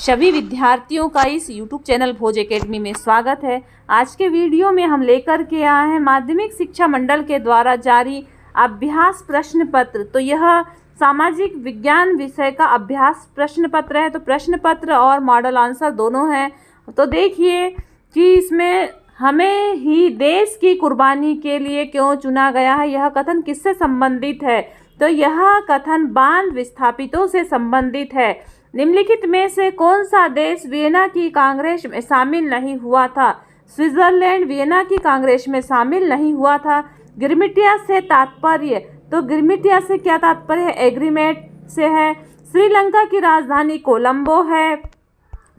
सभी विद्यार्थियों का इस YouTube चैनल भोज एकेडमी में स्वागत है। आज के वीडियो में हम लेकर के आए हैं माध्यमिक शिक्षा मंडल के द्वारा जारी अभ्यास प्रश्न पत्र। तो यह सामाजिक विज्ञान विषय का अभ्यास प्रश्न पत्र है। तो प्रश्न पत्र और मॉडल आंसर दोनों हैं। तो देखिए कि इसमें हमें ही देश की कुर्बानी के लिए क्यों चुना गया है, यह कथन किससे संबंधित है। तो यह कथन बांध विस्थापितों से संबंधित है। निम्नलिखित में से कौन सा देश वियना की कांग्रेस में शामिल नहीं हुआ था। स्विट्जरलैंड वियना की कांग्रेस में शामिल नहीं हुआ था। गिरमिटिया से तात्पर्य, तो गिरमिटिया से क्या तात्पर्य है, एग्रीमेंट से है। श्रीलंका की राजधानी कोलंबो है।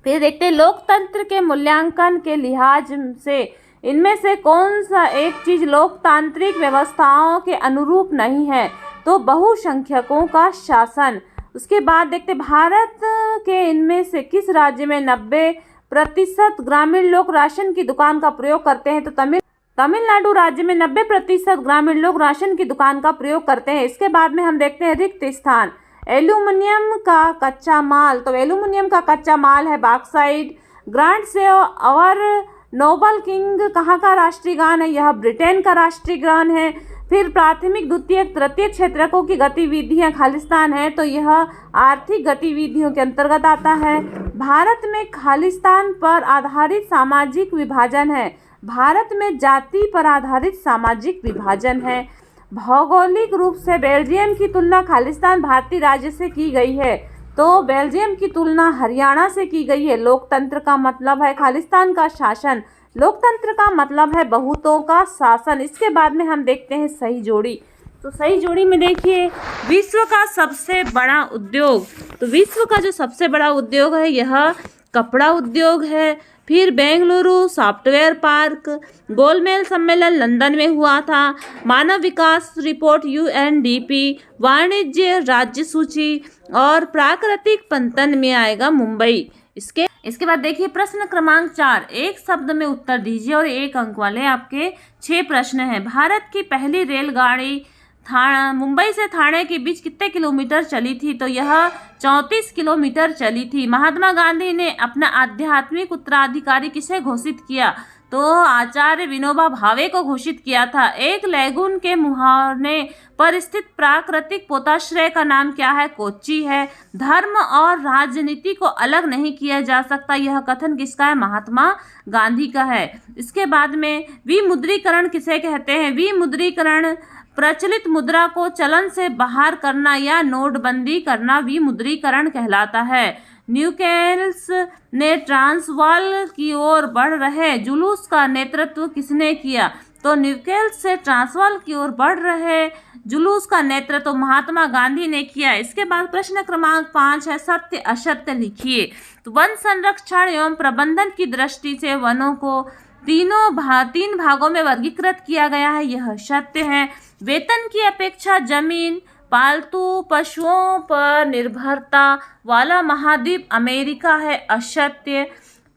फिर देखते हैं लोकतंत्र के मूल्यांकन के लिहाज से इनमें से कौन सा एक चीज लोकतांत्रिक व्यवस्थाओं के अनुरूप नहीं है। तो बहुसंख्यकों का शासन। उसके बाद देखते भारत के इनमें से किस राज्य में 90% ग्रामीण लोग राशन की दुकान का प्रयोग करते हैं। तो तमिलनाडु राज्य में 90% ग्रामीण लोग राशन की दुकान का प्रयोग करते हैं। इसके बाद में हम देखते हैं रिक्त स्थान। एल्यूमिनियम का कच्चा माल, तो एल्यूमिनियम का कच्चा माल है बॉक्साइट। ग्रांट से अवर नोबल किंग कहाँ का राष्ट्रीय गान है, यह ब्रिटेन का राष्ट्रीय गान है। फिर प्राथमिक द्वितीयक तृतीयक क्षेत्रकों की गतिविधियां खालिस्तान है, तो यह आर्थिक गतिविधियों के अंतर्गत आता है। भारत में खालिस्तान पर आधारित सामाजिक विभाजन है। भारत में जाति पर आधारित सामाजिक विभाजन है। भौगोलिक रूप से बेल्जियम की तुलना खालिस्तान भारतीय राज्य से की गई है, तो बेल्जियम की तुलना हरियाणा से की गई है। लोकतंत्र का मतलब है खालिस्तान का शासन, लोकतंत्र का मतलब है बहुतों का शासन। इसके बाद में हम देखते हैं सही जोड़ी। तो सही जोड़ी में देखिए विश्व का सबसे बड़ा उद्योग, तो विश्व का जो सबसे बड़ा उद्योग है यह कपड़ा उद्योग है। फिर बेंगलुरु सॉफ्टवेयर पार्क। गोलमेज सम्मेलन लंदन में हुआ था। मानव विकास रिपोर्ट UNDP। वाणिज्य राज्य सूची और प्राकृतिक पतन में आएगा मुंबई। इसके बाद देखिए प्रश्न क्रमांक 4, एक शब्द में उत्तर दीजिए और 1 अंक वाले आपके 6 प्रश्न हैं। भारत की पहली रेलगाड़ी मुंबई से ठाणे के बीच कितने किलोमीटर चली थी। तो यह 34 किलोमीटर चली थी। महात्मा गांधी ने अपना आध्यात्मिक उत्तराधिकारी किसे घोषित किया। तो आचार्य विनोबा भावे को घोषित किया था। एक लैगून के मुहाने पर स्थित प्राकृतिक पोताश्रय का नाम क्या है, कोच्चि है। धर्म और राजनीति को अलग नहीं किया जा सकता, यह कथन किसका है, महात्मा गांधी का है। इसके बाद में विमुद्रीकरण किसे कहते हैं। विमुद्रीकरण प्रचलित मुद्रा को चलन से बाहर करना या नोटबंदी करना विमुद्रीकरण कहलाता है। न्यूकैल्स ने ट्रांसवाल की ओर बढ़ रहे जुलूस का नेतृत्व किसने किया। तो न्यूकैल्स से ट्रांसवाल की ओर बढ़ रहे जुलूस का नेतृत्व महात्मा गांधी ने किया। इसके बाद प्रश्न क्रमांक 5 है सत्य असत्य लिखिए। तो वन संरक्षण एवं प्रबंधन की दृष्टि से वनों को 3 भागों में वर्गीकृत किया गया है, यह सत्य है। वेतन की अपेक्षा जमीन पालतू पशुओं पर निर्भरता वाला महाद्वीप अमेरिका है, असत्य।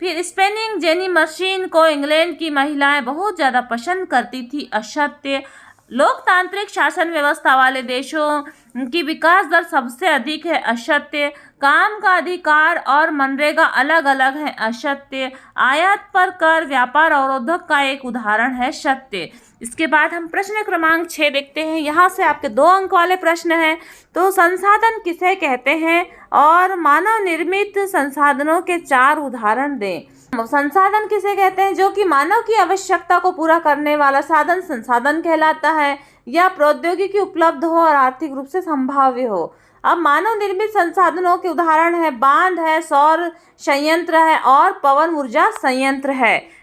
फिर स्पिनिंग जेनी मशीन को इंग्लैंड की महिलाएं बहुत ज़्यादा पसंद करती थी, असत्य। लोकतांत्रिक शासन व्यवस्था वाले देशों की विकास दर सबसे अधिक है, असत्य। काम का अधिकार और मनरेगा अलग अलग है, असत्य। आयात पर कर व्यापार अवरोधक का एक उदाहरण है, सत्य। इसके बाद हम प्रश्न क्रमांक 6 देखते हैं। यहाँ से आपके 2 अंक वाले प्रश्न हैं। तो संसाधन किसे कहते हैं और मानव निर्मित संसाधनों के 4 उदाहरण दें। संसाधन किसे कहते हैं, जो कि मानव की आवश्यकता को पूरा करने वाला साधन संसाधन कहलाता है, या प्रौद्योगिकी उपलब्ध हो और आर्थिक रूप से संभाव्य हो। अब मानव निर्मित संसाधनों के उदाहरण है बांध है, सौर संयंत्र है और पवन ऊर्जा संयंत्र है।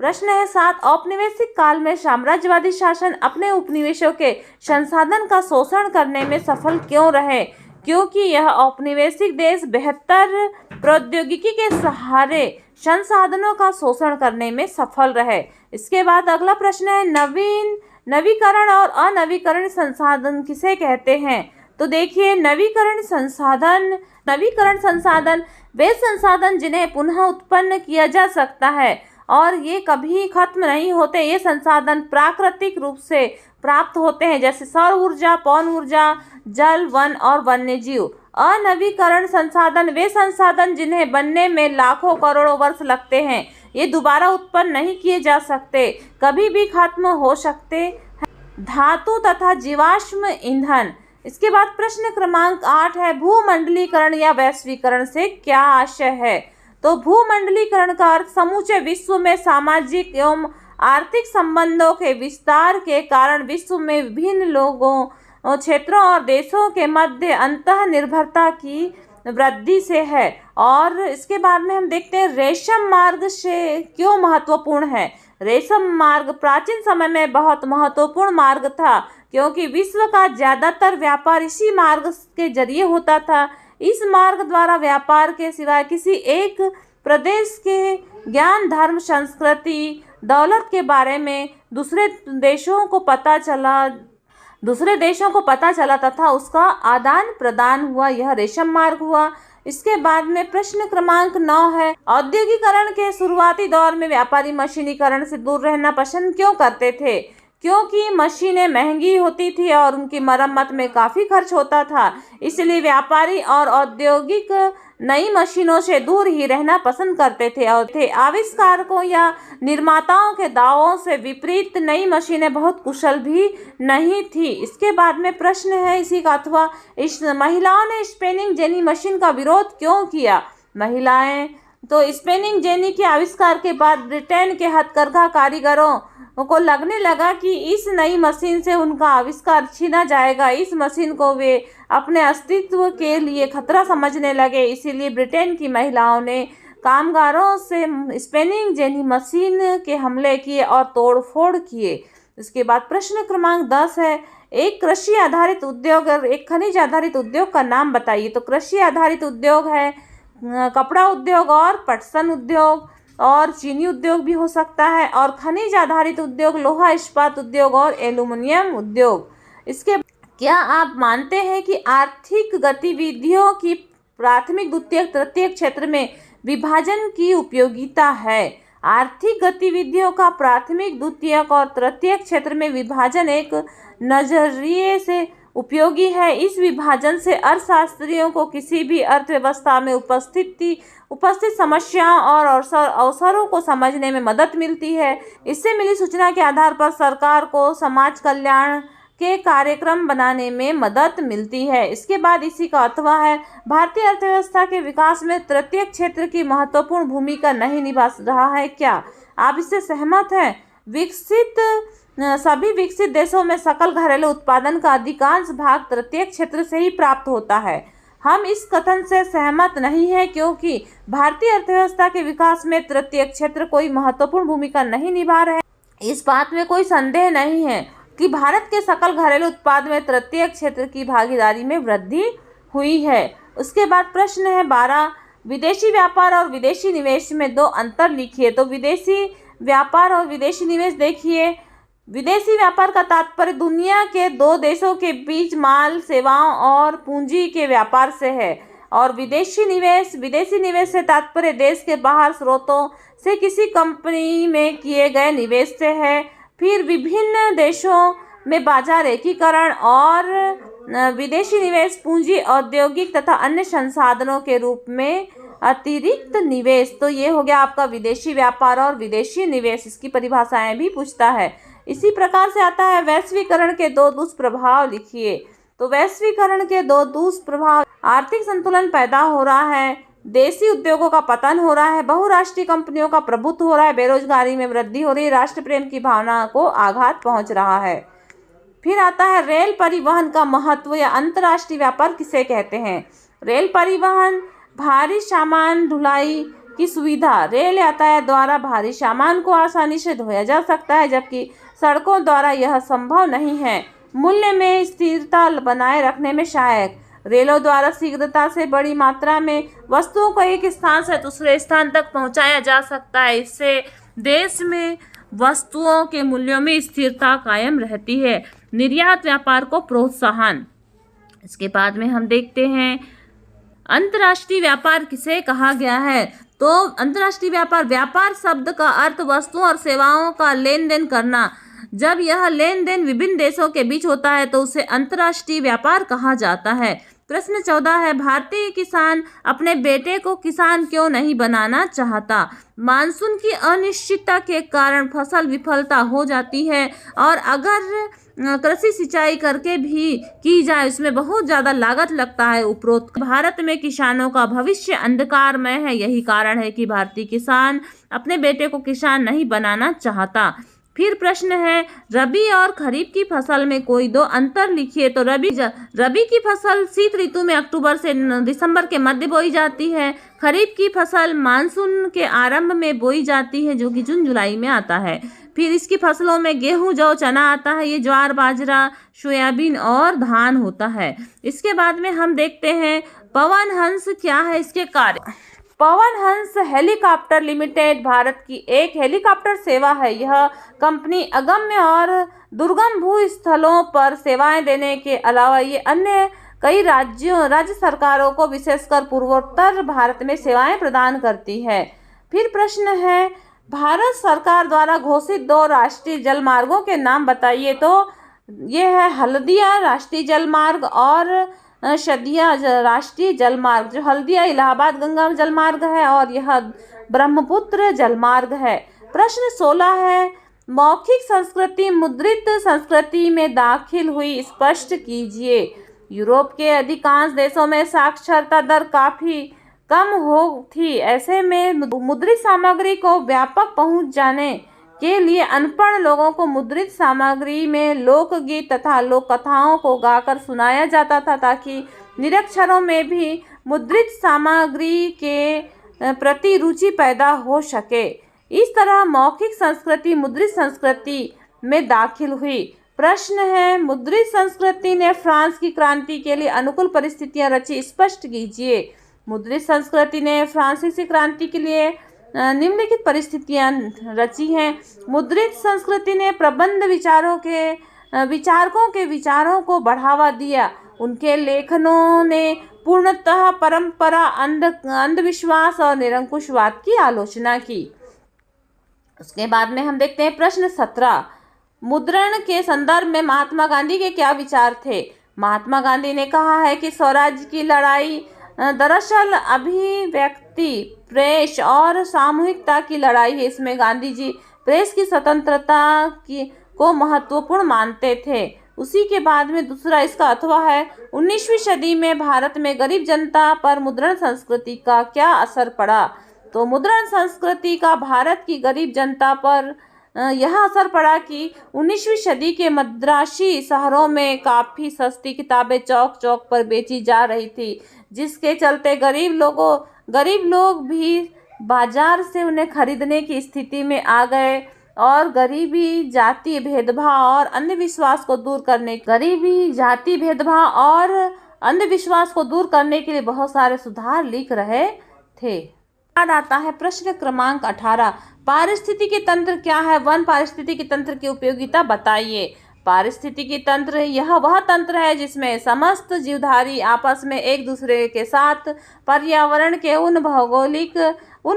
प्रश्न है 7, औपनिवेशिक काल में साम्राज्यवादी शासन अपने उपनिवेशों के संसाधन का शोषण करने में सफल क्यों रहे। क्योंकि यह औपनिवेशिक देश बेहतर प्रौद्योगिकी के सहारे संसाधनों का शोषण करने में सफल रहे। इसके बाद अगला प्रश्न है नवीकरण और अनवीकरण संसाधन किसे कहते हैं। तो देखिए नवीकरण संसाधन वे संसाधन जिन्हें पुनः उत्पन्न किया जा सकता है और ये कभी खत्म नहीं होते। ये संसाधन प्राकृतिक रूप से प्राप्त होते हैं, जैसे सौर ऊर्जा, पवन ऊर्जा, जल, वन और वन्यजीव। अनवीकरण संसाधन वे संसाधन जिन्हें बनने में लाखों करोड़ों वर्ष लगते हैं, ये दोबारा उत्पन्न नहीं किए जा सकते, कभी भी खत्म हो सकते हैं। धातु तथा जीवाश्म ईंधन। इसके बाद प्रश्न क्रमांक 8 है, भूमंडलीकरण या वैश्वीकरण से क्या आशय है? तो भूमंडलीकरण का अर्थ समूचे विश्व में सामाजिक एवं आर्थिक संबंधों के विस्तार के कारण विश्व में विभिन्न लोगों, क्षेत्रों और देशों के मध्य अंतः निर्भरता की वृद्धि से है। और इसके बाद में हम देखते हैं रेशम मार्ग से क्यों महत्वपूर्ण है। रेशम मार्ग प्राचीन समय में बहुत महत्वपूर्ण मार्ग था, क्योंकि विश्व का ज़्यादातर व्यापार इसी मार्ग के जरिए होता था। इस मार्ग द्वारा व्यापार के सिवाय किसी एक प्रदेश के ज्ञान, धर्म, संस्कृति, दौलत के बारे में दूसरे देशों को पता चला तथा उसका आदान प्रदान हुआ, यह रेशम मार्ग हुआ। इसके बाद में प्रश्न क्रमांक 9 है, औद्योगिकरण के शुरुआती दौर में व्यापारी मशीनीकरण से दूर रहना पसंद क्यों करते थे? क्योंकि मशीनें महंगी होती थी और उनकी मरम्मत में काफ़ी खर्च होता था, इसलिए व्यापारी और औद्योगिक नई मशीनों से दूर ही रहना पसंद करते थे। और आविष्कारकों या निर्माताओं के दावों से विपरीत नई मशीनें बहुत कुशल भी नहीं थी। इसके बाद में प्रश्न है इसी का, अथवा इस महिलाओं ने स्पिनिंग जेनी मशीन का विरोध क्यों किया? महिलाएं तो स्पिनिंग जेनी के आविष्कार के बाद ब्रिटेन के हथकरघा कारीगरों को लगने लगा कि इस नई मशीन से उनका आविष्कार छीना जाएगा। इस मशीन को वे अपने अस्तित्व के लिए खतरा समझने लगे, इसीलिए ब्रिटेन की महिलाओं ने कामगारों से स्पिनिंग जेनी मशीन के हमले किए और तोड़फोड़ किए। इसके बाद प्रश्न क्रमांक 10 है, एक कृषि आधारित उद्योग और एक खनिज आधारित उद्योग का नाम बताइए। तो कृषि आधारित उद्योग है कपड़ा उद्योग और पटसन उद्योग और चीनी उद्योग भी हो सकता है, और खनिज आधारित उद्योग लोहा इस्पात उद्योग और एल्यूमिनियम उद्योग। इसके क्या आप मानते हैं कि आर्थिक गतिविधियों की प्राथमिक, द्वितीयक, तृतीयक क्षेत्र में विभाजन की उपयोगिता है? आर्थिक गतिविधियों का प्राथमिक, द्वितीयक और तृतीयक क्षेत्र में विभाजन एक नजरिए से उपयोगी है। इस विभाजन से अर्थशास्त्रियों को किसी भी अर्थव्यवस्था में उपस्थित समस्याओं और अवसरों को समझने में मदद मिलती है। इससे मिली सूचना के आधार पर सरकार को समाज कल्याण के कार्यक्रम बनाने में मदद मिलती है। इसके बाद इसी का अथवा है, भारतीय अर्थव्यवस्था के विकास में तृतीयक क्षेत्र की महत्वपूर्ण भूमिका नहीं निभा रहा है क्या? आप इससे सहमत हैं? सभी विकसित देशों में सकल घरेलू उत्पादन का अधिकांश भाग तृतीयक क्षेत्र से ही प्राप्त होता है। हम इस कथन से सहमत नहीं हैं, क्योंकि भारतीय अर्थव्यवस्था के विकास में तृतीयक क्षेत्र कोई महत्वपूर्ण भूमिका नहीं निभा रहे। इस बात में कोई संदेह नहीं है कि भारत के सकल घरेलू उत्पाद में तृतीयक क्षेत्र की भागीदारी में वृद्धि हुई है। उसके बाद प्रश्न है 12, विदेशी व्यापार और विदेशी निवेश में दो अंतर लिखिए। तो विदेशी व्यापार और विदेशी निवेश देखिए, विदेशी व्यापार का तात्पर्य दुनिया के दो देशों के बीच माल, सेवाओं और पूंजी के व्यापार से है, और विदेशी निवेश से तात्पर्य देश के बाहर स्रोतों से किसी कंपनी में किए गए निवेश से है। फिर विभिन्न देशों में बाजार एकीकरण और विदेशी निवेश पूंजी, औद्योगिक तथा अन्य संसाधनों के रूप में अतिरिक्त निवेश। तो ये हो गया आपका विदेशी व्यापार और विदेशी निवेश, इसकी परिभाषाएं भी पूछता है। इसी प्रकार से आता है वैश्वीकरण के दो दुष्प्रभाव लिखिए। तो वैश्वीकरण के दो दुष्प्रभाव, आर्थिक संतुलन पैदा हो रहा है, देसी उद्योगों का पतन हो रहा है, बहुराष्ट्रीय कंपनियों का प्रभुत्व हो रहा है, बेरोजगारी में वृद्धि हो रही है, राष्ट्र प्रेम की भावना को आघात पहुंच रहा है। फिर आता है रेल परिवहन का महत्व या अंतर्राष्ट्रीय व्यापार किसे कहते हैं? रेल परिवहन भारी सामान ढुलाई की सुविधा। रेल यातायात द्वारा भारी सामान को आसानी से ढोया जा सकता है, जबकि सड़कों द्वारा यह संभव नहीं है। मूल्य में स्थिरता बनाए रखने में सहायक। रेलों द्वारा शीघ्रता से बड़ी मात्रा में वस्तुओं को एक स्थान से दूसरे स्थान तक पहुंचाया जा सकता है। इससे देश में वस्तुओं के मूल्यों में स्थिरता कायम रहती है। निर्यात व्यापार को प्रोत्साहन। इसके बाद में हम देखते हैं अंतर्राष्ट्रीय व्यापार किसे कहा गया है? तो अंतर्राष्ट्रीय व्यापार शब्द का अर्थ वस्तुओं और सेवाओं का लेन देन करना। जब यह लेन देन विभिन्न देशों के बीच होता है तो उसे अंतर्राष्ट्रीय व्यापार कहा जाता है। प्रश्न 14 है, भारतीय किसान अपने बेटे को किसान क्यों नहीं बनाना चाहता? मानसून की अनिश्चितता के कारण फसल विफलता हो जाती है और अगर कृषि सिंचाई करके भी की जाए उसमें बहुत ज़्यादा लागत लगता है। उपरोक्त भारत में किसानों का भविष्य अंधकारमय है, यही कारण है कि भारतीय किसान अपने बेटे को किसान नहीं बनाना चाहता। फिर प्रश्न है, रबी और खरीफ की फसल में कोई दो अंतर लिखिए। तो रबी की फसल शीत ऋतु में अक्टूबर से दिसंबर के मध्य बोई जाती है। खरीफ की फसल मानसून के आरंभ में बोई जाती है, जो कि जून जुलाई में आता है। फिर इसकी फसलों में गेहूं, जौ, चना आता है। ये ज्वार, बाजरा, सोयाबीन और धान होता है। इसके बाद में हम देखते हैं पवन हंस क्या है इसके कार्य। पवन हंस हेलीकॉप्टर लिमिटेड भारत की एक हेलीकॉप्टर सेवा है। यह कंपनी अगम्य और दुर्गम भूस्थलों पर सेवाएं देने के अलावा ये अन्य कई राज्य सरकारों को विशेषकर पूर्वोत्तर भारत में सेवाएं प्रदान करती है। फिर प्रश्न है, भारत सरकार द्वारा घोषित 2 राष्ट्रीय जलमार्गों के नाम बताइए। तो ये है हल्दिया राष्ट्रीय जलमार्ग और शदिया राष्ट्रीय जलमार्ग। जो हल्दिया इलाहाबाद गंगा जलमार्ग है और यह ब्रह्मपुत्र जलमार्ग है। प्रश्न 16 है, मौखिक संस्कृति मुद्रित संस्कृति में दाखिल हुई, स्पष्ट कीजिए। यूरोप के अधिकांश देशों में साक्षरता दर काफी कम हो थी। ऐसे में मुद्रित सामग्री को व्यापक पहुंच जाने के लिए अनपढ़ लोगों को मुद्रित सामग्री में लोकगीत तथा लोक कथाओं को गाकर सुनाया जाता था, ताकि निरक्षरों में भी मुद्रित सामग्री के प्रति रुचि पैदा हो सके। इस तरह मौखिक संस्कृति मुद्रित संस्कृति में दाखिल हुई। प्रश्न है, मुद्रित संस्कृति ने फ्रांस की क्रांति के लिए अनुकूल परिस्थितियां रची, स्पष्ट कीजिए। मुद्रित संस्कृति ने फ्रांसीसी क्रांति के लिए निम्नलिखित परिस्थितियां रची हैं। मुद्रित संस्कृति ने प्रबंध विचारकों के विचारों को बढ़ावा दिया। उनके लेखनों ने पूर्णतः परंपरा, अंधविश्वास और निरंकुशवाद की आलोचना की। उसके बाद में हम देखते हैं प्रश्न 17, मुद्रण के संदर्भ में महात्मा गांधी के क्या विचार थे? महात्मा गांधी ने कहा है कि स्वराज की लड़ाई दरअसल अभिव्यक्ति, प्रेस और सामूहिकता की लड़ाई है। इसमें गांधी जी प्रेस की स्वतंत्रता को महत्वपूर्ण मानते थे। उसी के बाद में दूसरा इसका अथवा है, 19वीं सदी में भारत में गरीब जनता पर मुद्रण संस्कृति का क्या असर पड़ा? तो मुद्रण संस्कृति का भारत की गरीब जनता पर यह असर पड़ा कि 19वीं सदी के मद्रासी शहरों में काफ़ी सस्ती किताबें चौक चौक पर बेची जा रही थी, जिसके चलते गरीब लोग भी बाजार से उन्हें खरीदने की स्थिति में आ गए और गरीबी, जाति भेदभाव और अंधविश्वास को दूर करने के लिए बहुत सारे सुधार लिख रहे थे। बाद आता है प्रश्न क्रमांक 18, पारिस्थितिकी तंत्र क्या है? वन पारिस्थितिकी तंत्र की उपयोगिता बताइए। पारिस्थितिकी तंत्र यह वह तंत्र है जिसमें समस्त जीवधारी आपस में एक दूसरे के साथ पर्यावरण के उन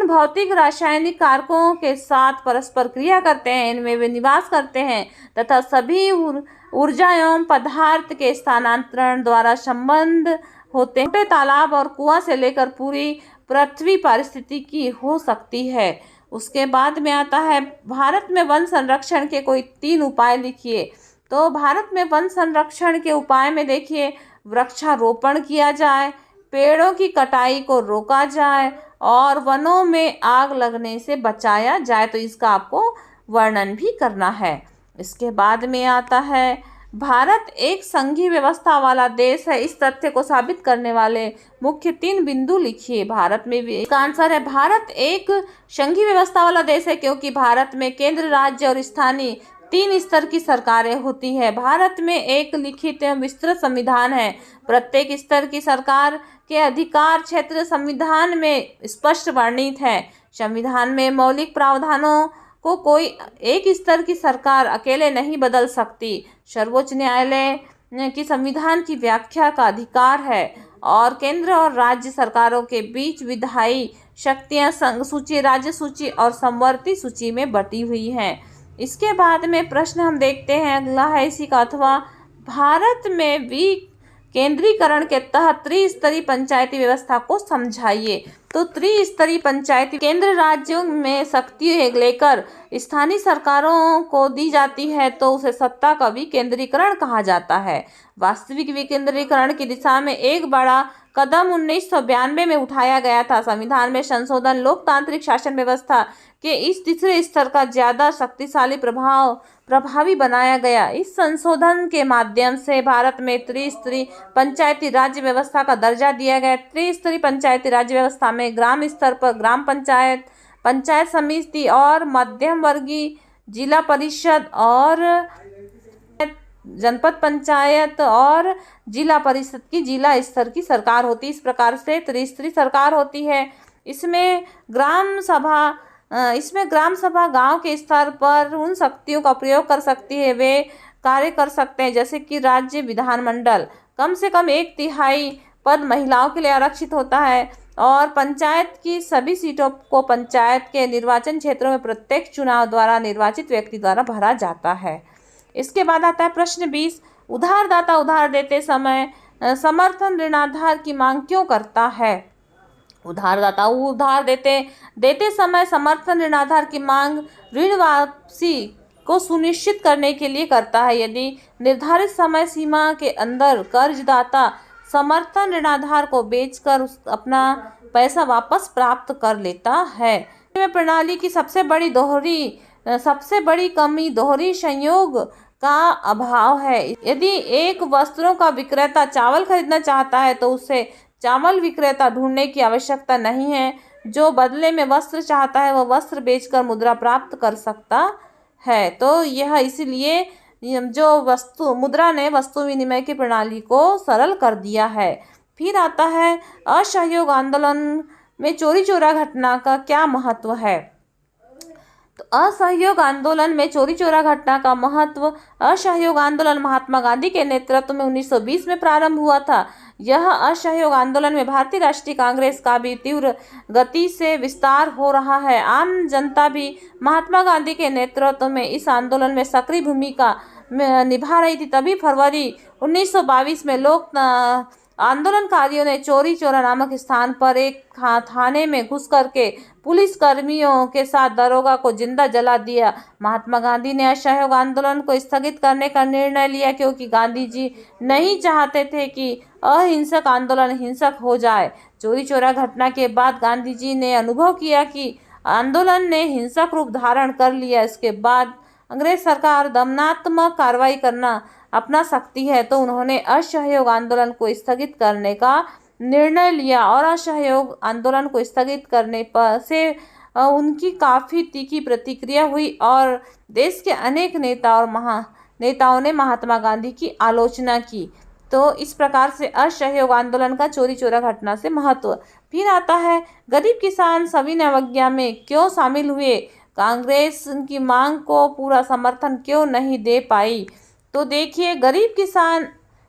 भौतिक रासायनिक कारकों के साथ परस्पर क्रिया करते हैं, इनमें वे निवास करते हैं तथा सभी ऊर्जा एवं पदार्थ के स्थानांतरण द्वारा संबंध होते हैं। छोटे तालाब और कुआं से लेकर पूरी पृथ्वी पारिस्थितिकी हो सकती है। उसके बाद में आता है भारत में वन संरक्षण के कोई 3 उपाय लिखिए। तो भारत में वन संरक्षण के उपाय में देखिए, वृक्षारोपण किया जाए, पेड़ों की कटाई को रोका जाए और वनों में आग लगने से बचाया जाए। तो इसका आपको वर्णन भी करना है। इसके बाद में आता है भारत एक संघीय व्यवस्था वाला देश है। इस तथ्य को साबित करने वाले मुख्य 3 बिंदु लिखिए। भारत में भी इसका आंसर है, भारत एक संघीय व्यवस्था वाला देश है क्योंकि भारत में केंद्र, राज्य और स्थानीय 3 स्तर की सरकारें होती है। भारत में एक लिखित एवं विस्तृत संविधान है। प्रत्येक स्तर की सरकार के अधिकार क्षेत्र संविधान में स्पष्ट वर्णित है। संविधान में मौलिक प्रावधानों को कोई एक स्तर की सरकार अकेले नहीं बदल सकती। सर्वोच्च न्यायालय की संविधान की व्याख्या का अधिकार है और केंद्र और राज्य सरकारों के बीच विधायी शक्तियां संघ सूची, राज्य सूची और समवर्ती सूची में बटी हुई हैं। इसके बाद में प्रश्न हम देखते हैं, अगला है इसी का अथवा, भारत में केंद्रीकरण के तहत त्रिस्तरीय पंचायती व्यवस्था को समझाइए। तो त्रिस्तरीय पंचायती केंद्र राज्यों में शक्ति लेकर स्थानीय सरकारों को दी जाती है तो उसे सत्ता का विकेंद्रीकरण कहा जाता है। वास्तविक विकेंद्रीकरण की दिशा में एक बड़ा कदम 1992 में उठाया गया था। संविधान में संशोधन लोकतांत्रिक शासन व्यवस्था के इस तीसरे स्तर का ज्यादा शक्तिशाली प्रभावी बनाया गया। इस संशोधन के माध्यम से भारत में त्रिस्तरीय पंचायती राज्य व्यवस्था का दर्जा दिया गया। त्रिस्तरीय पंचायती राज्य व्यवस्था में ग्राम स्तर पर ग्राम पंचायत, पंचायत समिति और मध्यम वर्गीय जिला परिषद और जनपद पंचायत और जिला परिषद की जिला स्तर की सरकार होती है। इस प्रकार से त्रिस्तरीय सरकार होती है। इसमें ग्राम सभा गांव के स्तर पर उन शक्तियों का प्रयोग कर सकती है, वे कार्य कर सकते हैं जैसे कि राज्य विधानमंडल। कम से कम 1/3 पद महिलाओं के लिए आरक्षित होता है और पंचायत की सभी सीटों को पंचायत के निर्वाचन क्षेत्रों में प्रत्येक चुनाव द्वारा निर्वाचित व्यक्ति द्वारा भरा जाता है। इसके बाद आता है प्रश्न 20। उधारदाता उधार देते समय समर्थन ऋणाधार की मांग क्यों करता है? उधारदाता उधार देते समय समर्थन ऋणाधार की मांग ऋण वापसी को सुनिश्चित करने के लिए करता है। यदि निर्धारित समय सीमा के अंदर कर्जदाता समर्थन ऋणाधार को बेचकर अपना पैसा वापस प्राप्त कर लेता है। प्रणाली की सबसे बड़ी कमी दोहरी संयोग का अभाव है। यदि एक वस्त्रों का विक्रेता चावल खरीदना चाहता है तो उसे चावल विक्रेता ढूंढने की आवश्यकता नहीं है। जो बदले में वस्त्र चाहता है वह वस्त्र बेचकर मुद्रा प्राप्त कर सकता है। तो यह इसलिए जो मुद्रा ने वस्तु विनिमय की प्रणाली को सरल कर दिया है। फिर आता है असहयोग आंदोलन में चोरी चोरा घटना का क्या महत्व है? तो असहयोग आंदोलन में चोरी चोरा घटना का महत्व। असहयोग आंदोलन महात्मा गांधी के नेतृत्व में 1920 में प्रारंभ हुआ था। यह असहयोग आंदोलन में भारतीय राष्ट्रीय कांग्रेस का भी तीव्र गति से विस्तार हो रहा है। आम जनता भी महात्मा गांधी के नेतृत्व में इस आंदोलन में सक्रिय भूमिका निभा रही थी। तभी फरवरी 1922 में लोक आंदोलनकारियों ने चोरी चोरा नामक स्थान पर एक थाने में घुस करके पुलिस कर्मियों के साथ दरोगा को जिंदा जला दिया। महात्मा गांधी ने असहयोग आंदोलन को स्थगित करने का निर्णय लिया क्योंकि गांधी जी नहीं चाहते थे कि अहिंसक आंदोलन हिंसक हो जाए। चोरी चोरा घटना के बाद गांधी जी ने अनुभव किया कि आंदोलन ने हिंसक रूप धारण कर लिया। इसके बाद अंग्रेज सरकार दमनात्मक कार्रवाई करना अपना सकती है तो उन्होंने असहयोग आंदोलन को स्थगित करने का निर्णय लिया और असहयोग आंदोलन को स्थगित करने पर से उनकी काफ़ी तीखी प्रतिक्रिया हुई और देश के अनेक नेताओं ने महात्मा गांधी की आलोचना की। तो इस प्रकार से असहयोग आंदोलन का चोरी चोरा घटना से महत्व। फिर आता है गरीब किसान सविनय अवज्ञा में क्यों शामिल हुए? कांग्रेस उनकी मांग को पूरा समर्थन क्यों नहीं दे पाई? तो देखिए, गरीब किसान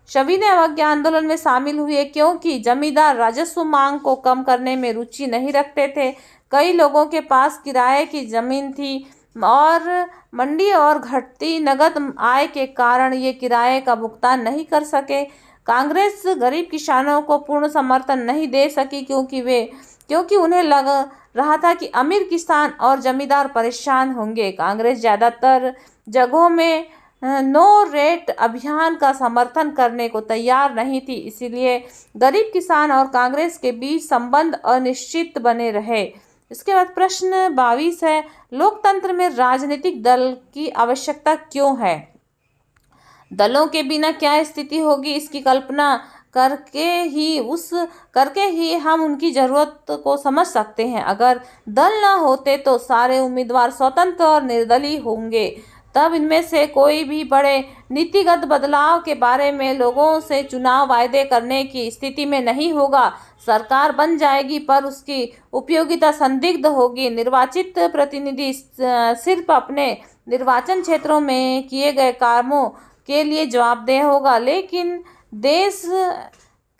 सविनय अवज्ञा आंदोलन में शामिल हुए क्योंकि जमींदार राजस्व मांग को कम करने में रुचि नहीं रखते थे। कई लोगों के पास किराए की जमीन थी और मंडी और घटती नगद आय के कारण ये किराए का भुगतान नहीं कर सके। कांग्रेस गरीब किसानों को पूर्ण समर्थन नहीं दे सकी क्योंकि उन्हें लग रहा था कि अमीर किसान और जमींदार परेशान होंगे। कांग्रेस ज़्यादातर जगहों में नो रेट अभियान का समर्थन करने को तैयार नहीं थी, इसीलिए गरीब किसान और कांग्रेस के बीच संबंध अनिश्चित बने रहे। इसके बाद प्रश्न 22 है, लोकतंत्र में राजनीतिक दल की आवश्यकता क्यों है? दलों के बिना क्या स्थिति होगी, इसकी कल्पना करके ही हम उनकी ज़रूरत को समझ सकते हैं। अगर दल न होते तो सारे उम्मीदवार स्वतंत्र और निर्दलीय होंगे, तब इनमें से कोई भी बड़े नीतिगत बदलाव के बारे में लोगों से चुनाव वायदे करने की स्थिति में नहीं होगा। सरकार बन जाएगी पर उसकी उपयोगिता संदिग्ध होगी। निर्वाचित प्रतिनिधि सिर्फ अपने निर्वाचन क्षेत्रों में किए गए कामों के लिए जवाबदेह होगा, लेकिन देश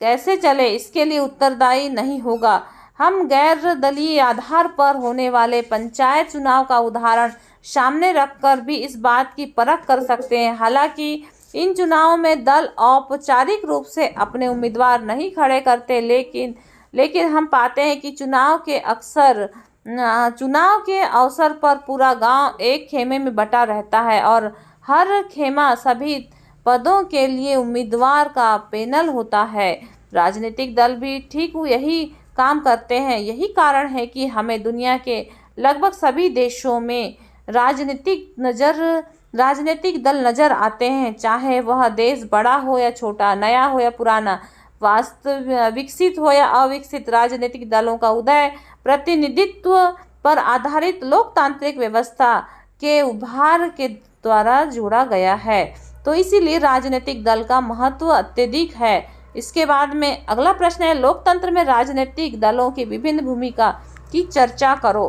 कैसे चले इसके लिए उत्तरदायी नहीं होगा। हम गैर दलीय आधार पर होने वाले पंचायत चुनाव का उदाहरण सामने रखकर भी इस बात की परख कर सकते हैं। हालांकि इन चुनावों में दल औपचारिक रूप से अपने उम्मीदवार नहीं खड़े करते, लेकिन हम पाते हैं कि चुनाव के अवसर पर पूरा गांव एक खेमे में बटा रहता है और हर खेमा सभी पदों के लिए उम्मीदवार का पैनल होता है। राजनीतिक दल भी ठीक यही काम करते हैं। यही कारण है कि हमें दुनिया के लगभग सभी देशों में राजनीतिक दल नजर आते हैं, चाहे वह देश बड़ा हो या छोटा, नया हो या पुराना, विकसित हो या अविकसित। राजनीतिक दलों का उदय प्रतिनिधित्व पर आधारित लोकतांत्रिक व्यवस्था के उभार के द्वारा जोड़ा गया है। तो इसीलिए राजनीतिक दल का महत्व अत्यधिक है। इसके बाद में अगला प्रश्न है, लोकतंत्र में राजनीतिक दलों की विभिन्न भूमिका की चर्चा करो।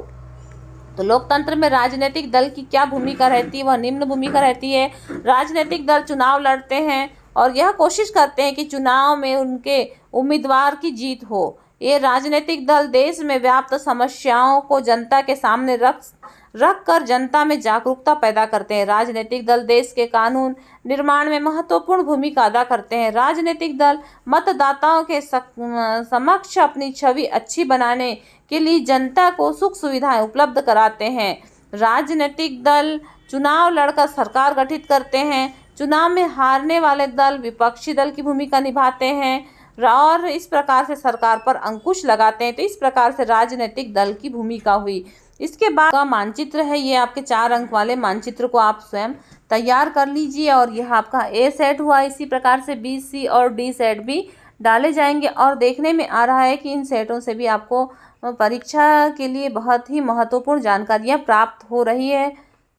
तो लोकतंत्र में राजनीतिक दल की क्या भूमिका रहती है? वह निम्न भूमिका रहती है। राजनीतिक दल चुनाव लड़ते हैं और यह कोशिश करते हैं कि चुनाव में उनके उम्मीदवार की जीत हो। ये राजनीतिक दल देश में व्याप्त समस्याओं को जनता के सामने रख कर जनता में जागरूकता पैदा करते हैं। राजनीतिक दल देश के कानून निर्माण में महत्वपूर्ण भूमिका अदा करते हैं। राजनीतिक दल मतदाताओं के समक्ष अपनी छवि अच्छी बनाने के लिए जनता को सुख सुविधाएं उपलब्ध कराते हैं। राजनीतिक दल चुनाव लड़कर सरकार गठित करते हैं। चुनाव में हारने वाले दल विपक्षी दल की भूमिका निभाते हैं और इस प्रकार से सरकार पर अंकुश लगाते हैं। तो इस प्रकार से राजनीतिक दल की भूमिका हुई। इसके बाद का मानचित्र है, ये आपके 4 अंक वाले मानचित्र को आप स्वयं तैयार कर लीजिए और यह आपका ए सेट हुआ। इसी प्रकार से बी, सी और डी सेट भी डाले जाएंगे और देखने में आ रहा है कि इन सेटों से भी आपको परीक्षा के लिए बहुत ही महत्वपूर्ण जानकारियाँ प्राप्त हो रही है।